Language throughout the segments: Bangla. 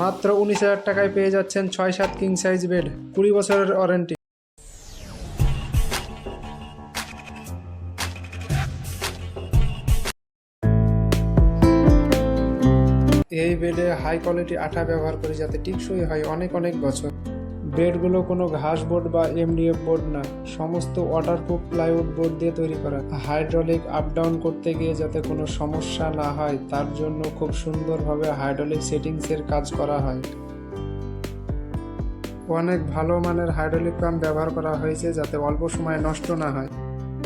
মাত্র 19,000 টাকায় পেয়ে যাচ্ছেন 6-7 কিং সাইজ বেড, 20 বছরের ওয়ারেন্টি। এই বেডে হাই কোয়ালিটি আঠা ব্যবহার করি যাতে টিকসই হয় অনেক অনেক বছর। বেডগুলো কোনো ঘাস বোর্ড বা এমডিএফ বোর্ড না, সমস্ত ওয়াটারপ্রুফ প্লাইউড বোর্ড দিয়ে তৈরি করা। হাইড্রোলিক আপ ডাউন করতে গিয়ে যাতে কোনো সমস্যা না হয় তার জন্য খুব সুন্দরভাবে হাইড্রোলিক সেটিংসের কাজ করা হয়। অনেক ভালো মানের হাইড্রোলিক পাম্প ব্যবহার করা হয়েছে যাতে অল্প সময়ে নষ্ট না হয়।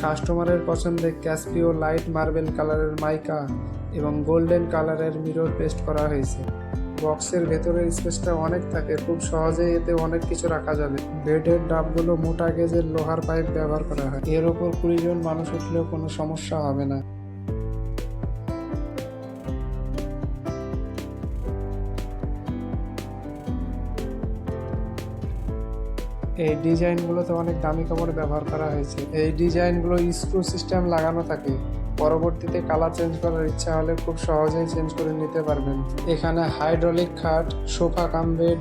কাস্টমারের পছন্দে ক্যাসপিও লাইট মার্বেল কালারের মাইকা এবং গোল্ডেন কালারের মিরর পেস্ট করা হয়েছে। বক্সের ভেতরের স্পেসটা অনেক থাকে, খুব সহজেই এতে অনেক কিছু রাখা যাবে। বেডের ডাবগুলো মোটা গেজের লোহার পাইপ ব্যবহার করা হয়, এর ওপর 20 জন মানুষ উঠলেও কোনো সমস্যা হবে না। এই ডিজাইনগুলোতে অনেক দামি কাপড় ব্যবহার করা হয়েছে। এই ডিজাইনগুলো স্ক্রু সিস্টেম লাগানো থাকে, পরবর্তীতে কালার চেঞ্জ করার ইচ্ছা হলে খুব সহজেই চেঞ্জ করে নিতে পারবেন। এখানে হাইড্রোলিক খাট, sofa cum bed,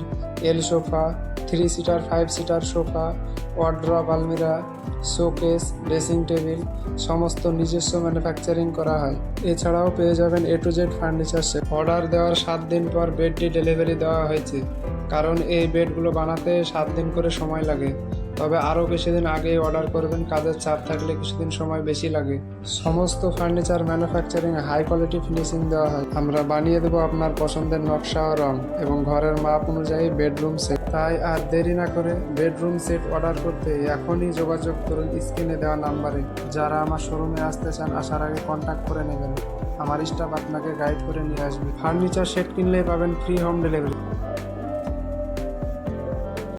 L sofa, 3 seater 5 seater sofa, wardrobe আলমিরা, শোকেস, ড্রেসিং টেবিল সমস্ত নিজস্ব ম্যানুফ্যাকচারিং করা হয়। এছাড়াও পেয়ে যাবেন A to Z furniture set. Order দেওয়ার 7 দিন পর বেডটি ডেলিভারি দেওয়া হয়েছে, কারণ এই বেডগুলো বানাতে 7 দিন করে সময় লাগে। তবে আরও বেশি দিন আগেই অর্ডার করবেন, কাজের চাপ থাকলে কিছুদিন সময় বেশি লাগে। সমস্ত furniture manufacturing high quality finishing দেওয়া হয়। আমরা বানিয়ে দেবো আপনার পছন্দের নকশা ও রং এবং ঘরের মাপ অনুযায়ী বেডরুম সেট। তাই আর দেরি না করে বেডরুম সেট অর্ডার করতে এখনই যোগাযোগ করুন স্ক্রিনে দেওয়া নাম্বারে। যারা আমার শোরুমে আসতে চান আসার আগে কন্ট্যাক্ট করে নেবেন, আমার স্টাফ আপনাকে গাইড করে নিয়ে আসবে। ফার্নিচার সেট কিনলেই পাবেন ফ্রি হোম ডেলিভারি।